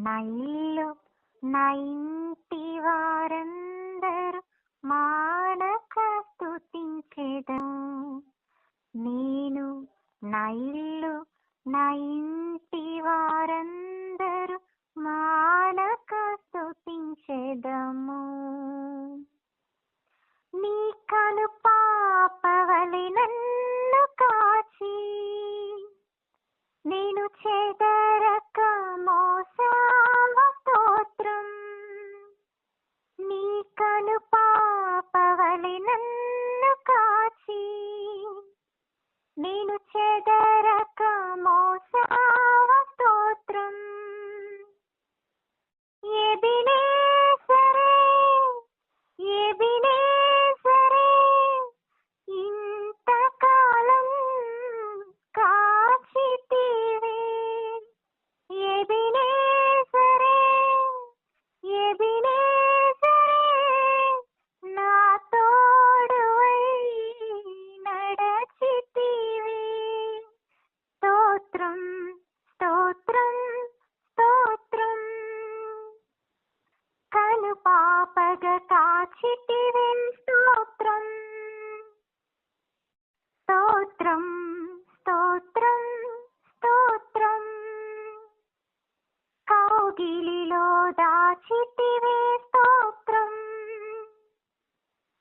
నా ఇల్లు నా ఇంటి వారందరూ మానక స్తుతించెదము. నేను నా ఇల్లు నా ఇంటి వారందరూ మానక స్తుతించెదము. నీ కను పాపవలె నన్ను కాచి నేను చెదరక మోసావ స్తోత్రం. నీ కను పాపవలె నన్ను కాచి నేను చెదరక మోసావ స్తోత్రం. ఎబినేజరే ఎబినేజరే ఇంతకాలం కాచితివే. ఎబినేజరే ఎబినేజరే నా తోడువై నడచితివే. స్తోత్రం స్తోత్రం స్తోత్రం. కను పాపగ కాచితివే. స్తోత్రం స్తోత్రం స్తోత్రం స్తోత్రం. కౌగిలిలో దాచితివే. స్తోత్రం.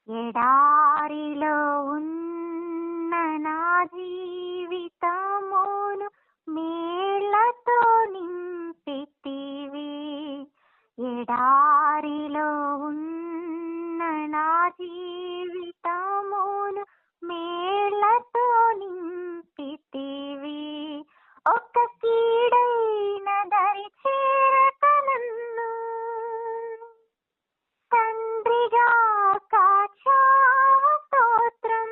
ఎడారిలో ఉన్న నా జీవితమును మేళ్లతో నింపితివే. ఎడారిలో ఉన్న నా జీవితమును మేళ్లతో నింపితివే. ఒక కీడైన దరి చేరక నన్ను తండ్రిగా కాచావ. స్తోత్రం.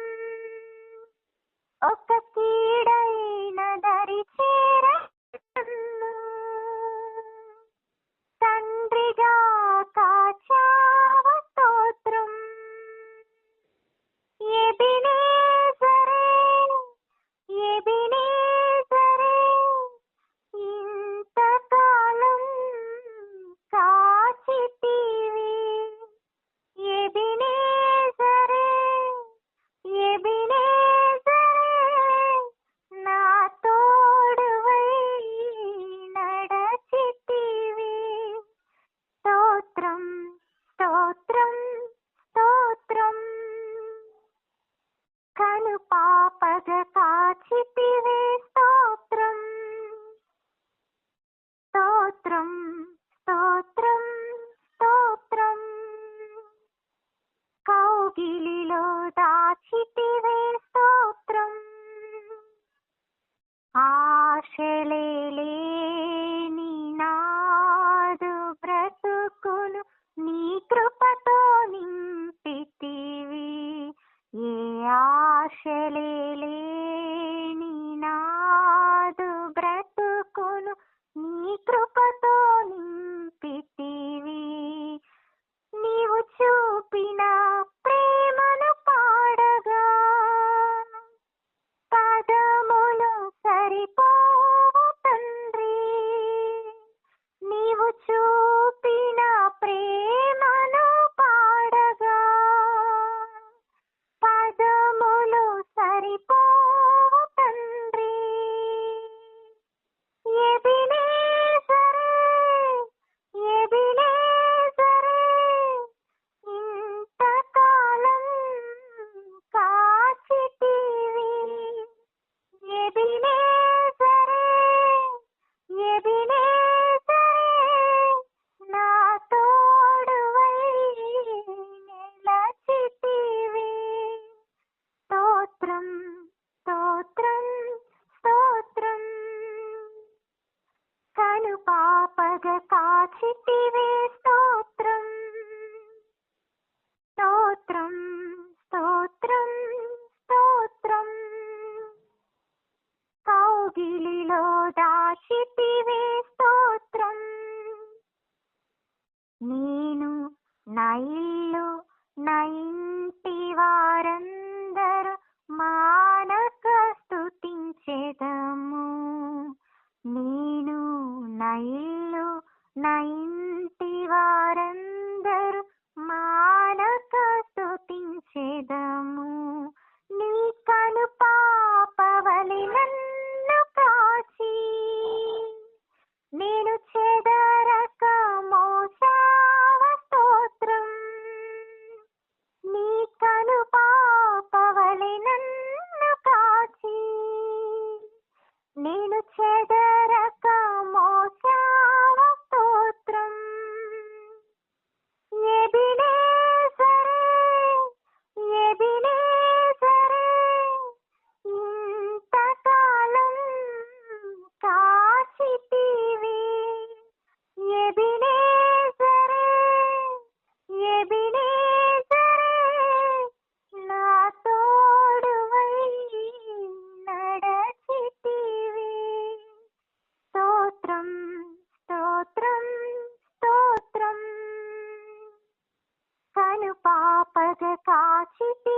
ఒక కీడైన దరి చేరక నన్ను తండ్రిగా కాచావ. స్తోత్రం. ఎబినేజరే ఎబినేజరే ఇంతకాలం కాచితివే. ఎబినేజరే ఎబినేజరే నా తోడువై నడచితివే. స్తోత్రం స్తోత్రం స్తోత్రం. కను పాపగ కాచితివే. స్తోత్రం స్తోత్రం స్తోత్రం స్తోత్రం. కౌగిలిలో దాచితివే. స్తోత్రం. ఆశలేని నాదు బ్రతుకును నీ కృపతో నింపితివి. ఏ ఆశలేని నాదు బ్రతుకును నీ కృపతో నింపితివి. నీవు చూపిన ప్రేమను పాడగా పదములు సరిపోవు తండ్రి. నీవు చూపిన ప్రేమను పాడగా పదములు సరిపోవు తండ్రి. ఎబినేజరే ఎబినేజరే ఇంతకాలం కాచితివే. ఎబినేజరే ఎబినేజరే నా తోడువై నిలచితివే. స్తోత్రం స్తోత్రం స్తోత్రం. కను పాపగ కాచితివే. స్తోత్రం స్తోత్రం స్తోత్రం స్తోత్రం. కౌగిలిలో దాచితివే. స్తోత్రం. నేను నా ఇల్లు నా ఇంటి వారందరూ మానక స్తుతించెదము. నేను నా ఇల్లు నా ఇంటి వారందరూ మానక స్తుతించెదము. నీ కను పాపవలి నన్ను కాచి నేను చెదరక మోసావ స్తోత్రం. నీ కను పాపవలి నన్ను కాచి నేను చెదరక మోసావ స్తోత్రం. ఎబినేజరే, ఎబినేజరే, ఇంతకాలం కాచితివి. ఎబినేజరే, ఎబినేజరే, నా తోడువై నడచితివి. స్తోత్రం, స్తోత్రం, స్తోత్రం. కను పాపగ కాచితి